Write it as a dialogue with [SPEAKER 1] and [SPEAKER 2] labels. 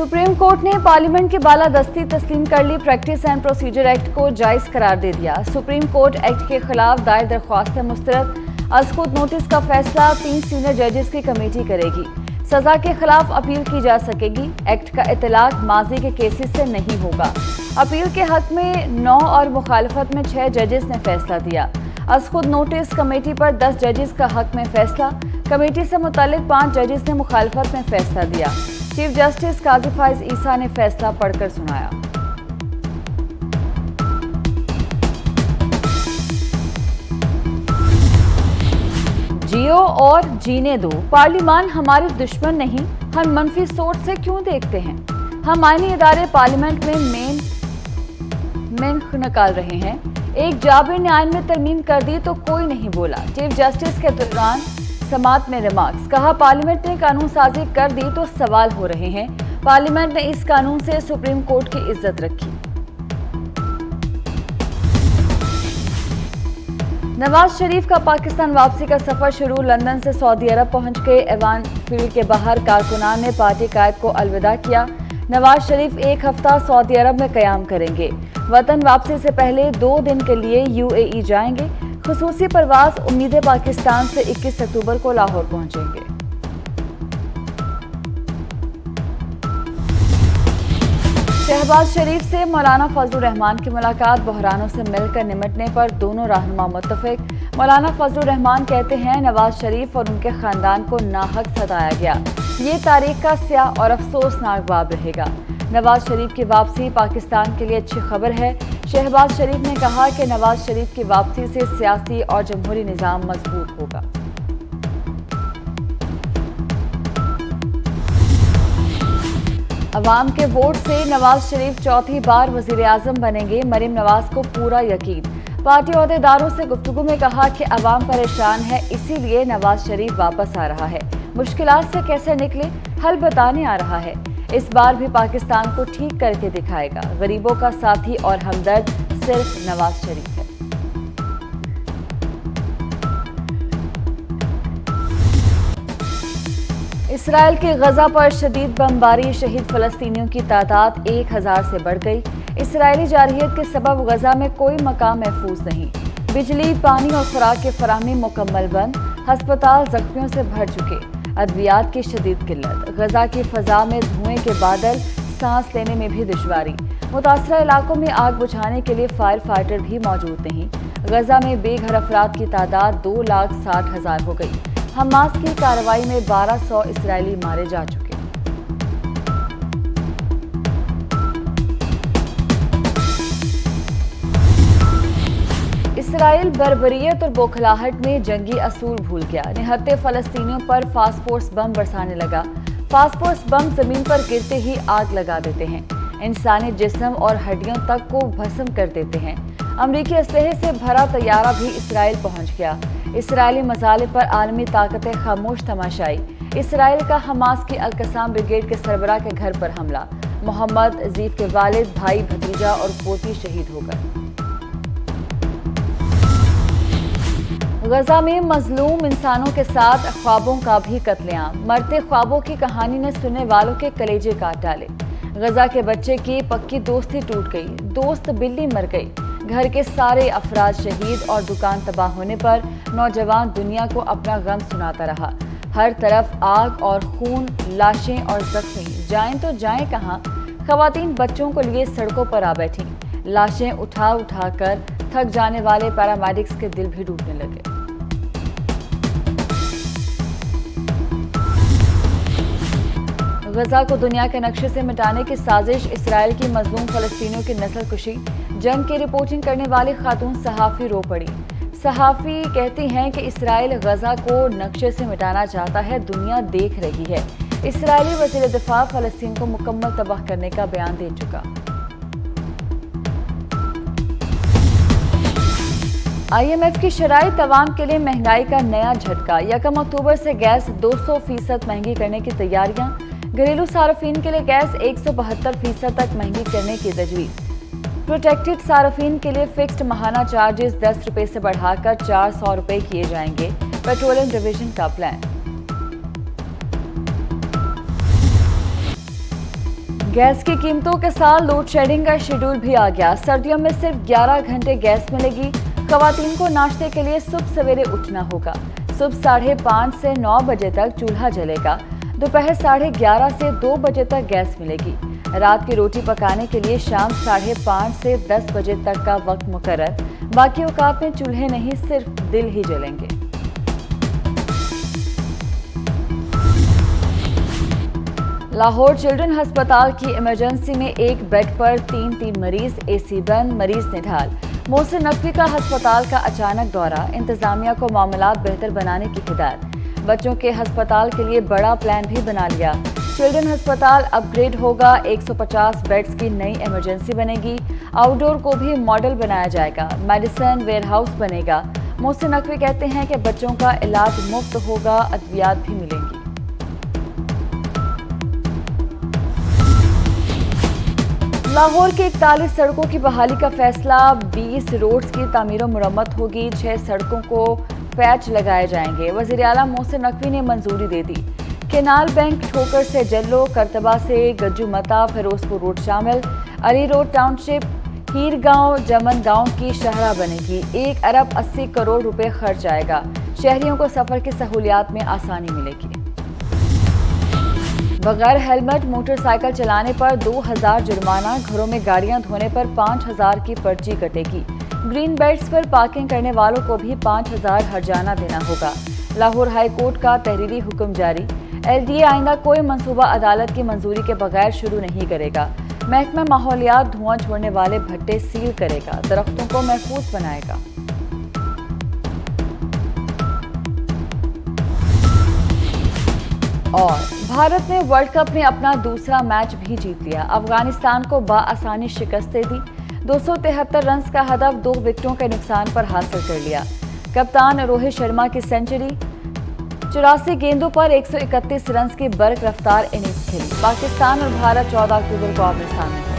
[SPEAKER 1] Supreme court ने parliament की बालादस्ती तस्लीम कर ली। प्रैक्टिस एंड प्रोसीजर एक्ट को जायज करार दे दिया। सुप्रीम कोर्ट एक्ट के खिलाफ दायर दरख्वास्त मुस्तरद। आज खुद नोटिस का फैसला 3 सीनियर जजेस की कमेटी करेगी। सजा के खिलाफ अपील की जा सकेगी। एक्ट का इतलाक माजी के केसेस से नहीं होगा। अपील के हक में 9 और मुखालफत में 6 जजेस ने फैसला दिया। आज खुद नोटिस कमेटी पर 10 जजेस का हक में फैसला। कमेटी से मुतालिक 5 जजेस ने मुखालफत में फैसला दिया। चीफ जस्टिस काजी फाइज ईसा ने फैसला पढ़कर सुनाया। जियो और जीने दो। पार्लियामान हमारे दुश्मन नहीं, हम मनफी सोच से क्यों देखते हैं। हम आईनी इदारे पार्लियामेंट में मेन निकाल रहे हैं। एक जाबिर ने आइन में तरमीम कर दी तो कोई नहीं बोला। चीफ जस्टिस के दौरान समात में रिमार्क्स। कहा, पार्लियामेंट ने कानून साजी कर दी तो सवाल हो रहे हैं। पार्लियामेंट ने इस कानून से सुप्रीम कोर्ट की इज्जत रखी। नवाज शरीफ का पाकिस्तान वापसी का सफर शुरू। लंदन से सऊदी अरब पहुंच के एवान फील्ड के बाहर कारकुनान ने पार्टी कायद को अलविदा किया। नवाज शरीफ 1 हफ्ता सऊदी अरब में कयाम करेंगे। वतन वापसी से पहले 2 दिन के लिए UAE जाएंगे। खुसूसी परवाज उम्मीद पाकिस्तान से 21 अक्टूबर को लाहौर पहुंचेंगे। शहबाज शरीफ से मौलाना फजलुर रहमान की मुलाकात। बहरानों से मिलकर निमटने पर दोनों रहनुमा मुत्तफिक। मौलाना फजलुर रहमान कहते हैं, नवाज शरीफ और उनके खानदान को नाहक सताया गया। ये तारीख का स्याह और अफसोसनाक बाब रहेगा। नवाज शरीफ की वापसी पाकिस्तान के लिए अच्छी खबर है। शहबाज शरीफ ने कहा कि नवाज शरीफ की वापसी से सियासी और जमहूरी निज़ाम मजबूत होगा। अवाम के वोट से नवाज शरीफ 4थी बार वजीर आजम बनेंगे। मरीम नवाज को पूरा यकीन। पार्टी अहदेदारों से गुफ्तगू में कहा कि अवाम परेशान है, इसीलिए नवाज शरीफ वापस आ रहा है। मुश्किलात से कैसे निकले, हल बताने आ रहा है। इस बार भी पाकिस्तान को ठीक करके दिखाएगा। गरीबों का साथी और हमदर्द सिर्फ नवाज शरीफ है। इसराइल के गजा पर शदीद बमबारी। शहीद फलस्तीनियों की तादाद 1000 से बढ़ गई। इसराइली जारहियत के सबब गजा में कोई मकाम महफूज नहीं। बिजली, पानी और खुराक की फराहमी मुकम्मल बंद। हस्पताल जख्मियों से भर चुके। अद्वियात की शदीद किल्लत। गजा की फजा में धुएं के बादल, सांस लेने में भी दुश्वारी। मुतासरा इलाकों में आग बुझाने के लिए फायर फाइटर भी मौजूद नहीं। गजा में बेघर अफराद की तादाद 2,60,000 हो गई। हमास की कार्रवाई में 1200 इसराइली मारे जा चुके। इसराइल बर्बरियत और बौखलाहट में जंगी असूल भूल गया। निहत्ते फलस्तीनियों पर फास्फोर्स बम बरसाने लगा। फास्फोर्स बम जमीन पर गिरते ही आग लगा देते हैं। इंसानी जिस्म और हड्डियों तक को भस्म कर देते हैं। अमरीकी असलहे से भरा तैयारा भी इसराइल पहुंच गया। इसराइली मसाले पर आलमी ताकतें खामोश तमाशाई। इसराइल का हमास की अल-कसाम ब्रिगेड के सरबराह के घर पर हमला। मोहम्मद अजीफ के वालिद, भाई, भतीजा और पोती शहीद हो गए। गजा में मजलूम इंसानों के साथ ख्वाबों का भी कत्लेआम। मरते ख्वाबों की कहानी ने सुनने वालों के कलेजे काट डाले। गजा के बच्चे की पक्की दोस्ती टूट गई। दोस्त बिल्ली मर गई। घर के सारे अफराद शहीद और दुकान तबाह होने पर नौजवान दुनिया को अपना गम सुनाता रहा। हर तरफ आग और खून, लाशें और जख्मी। जाएं तो जाएं कहां। खवातीन बच्चों को लिए सड़कों पर आ बैठी। लाशें उठा उठा कर थक जाने वाले पैरामेडिक्स के दिल भी डूबने लगे। गजा को दुनिया के नक्शे से मिटाने की साजिश। इसराइल की मजलूम फलस्तीनियों की नस्ल कुशी। जंग की रिपोर्टिंग करने वाली खातून सहाफ़ी रो पड़ी। सहाफ़ी कहती हैं कि इसराइल गजा को नक्शे से मिटाना चाहता है, दुनिया देख रही है। इसराइली वज़ीर दिफा फलस्तीन को मुकम्मल तबाह करने का बयान दे चुका। IMF की शराइत अवाम के लिए महंगाई का नया झटका। 1 अक्टूबर से गैस 200% महंगी करने की तैयारियां। घरेलू सार्फिन के लिए गैस 172% तक महंगी करने की तजवीज़। प्रोटेक्टेड सार्फिन के लिए फिक्स्ड माहाना चार्जेस 10 रुपये से बढ़ाकर 400 रुपये किए जाएंगे। पेट्रोलियम डिवीजन का प्लान। गैस की कीमतों के साथ लोड शेडिंग का शेड्यूल भी आ गया। सर्दियों में सिर्फ 11 घंटे गैस मिलेगी। खवातीन को नाश्ते के लिए सुबह सवेरे उठना होगा। सुबह 5:30 से 9 बजे तक चूल्हा जलेगा। दोपहर 11:30 से 2 बजे तक गैस मिलेगी। रात की रोटी पकाने के लिए शाम 5:30 से 10 बजे तक का वक्त मुकर्रर। बाकी औकात में चूल्हे नहीं, सिर्फ दिल ही जलेंगे। लाहौर चिल्ड्रन अस्पताल की इमरजेंसी में एक बेड पर तीन मरीज, एसी बंद, मरीज निढाल। मोहसिन नकवी का अस्पताल का अचानक दौरा, इंतजामिया को मामलात बेहतर बनाने की हिदायत। बच्चों के अस्पताल के लिए बड़ा प्लान भी बना लिया। चिल्ड्रन अस्पताल अपग्रेड होगा, 150 बेड्स की नई इमरजेंसी बनेगी। आउटडोर को भी मॉडल बनाया जाएगा। मेडिसिन वेयरहाउस बनेगा। मोहसिन नकवी कहते हैं कि बच्चों का इलाज मुफ्त होगा, अद्वियात भी मिलेंगी। लाहौर की 41 सड़कों की बहाली का फैसला, 20 रोड्स की तामीर और मुरम्मत होगी, 6 सड़कों को पैच लगाए जाएंगे। वज़ीर आला मोहसिन नकवी ने मंजूरी दे दी। केनाल बैंक ठोकर से जल्लो, करतबा से गज्जू मता, फिरोजपुर रोड शामिल। अली रोड टाउनशिप, हीर गांव, जमन गांव की शहरा बनेगी। 1 अरब 80 करोड़ रुपए खर्च आएगा। शहरियों को सफर की सहूलियात में आसानी मिलेगी। बगैर हेलमेट मोटरसाइकिल चलाने पर 2000 जुर्माना, घरों में गाड़ियां धोने पर 5000 की पर्ची कटेगी। ग्रीन बेल्ट्स पर पार्किंग करने वालों को भी 5000 हर्जाना देना होगा। लाहौर हाई कोर्ट का तहरीरी हुक्म जारी। LDA आइंदा कोई मंसूबा अदालत की मंजूरी के बगैर शुरू नहीं करेगा। महकमा माहौलियात धुआं छोड़ने वाले भट्टे सील करेगा, दरख्तों को महफूज बनाएगा। और भारत ने वर्ल्ड कप में अपना दूसरा मैच भी जीत लिया। अफगानिस्तान को बाआसानी शिकस्त दे दी। 273 रन का हदफ 2 विकेटों के नुकसान पर हासिल कर लिया। कप्तान रोहित शर्मा की सेंचुरी, 84 गेंदों पर 131 रन की बर्क रफ्तार इनिंग्स खेली। पाकिस्तान और भारत 14 अक्टूबर को आमने सामने।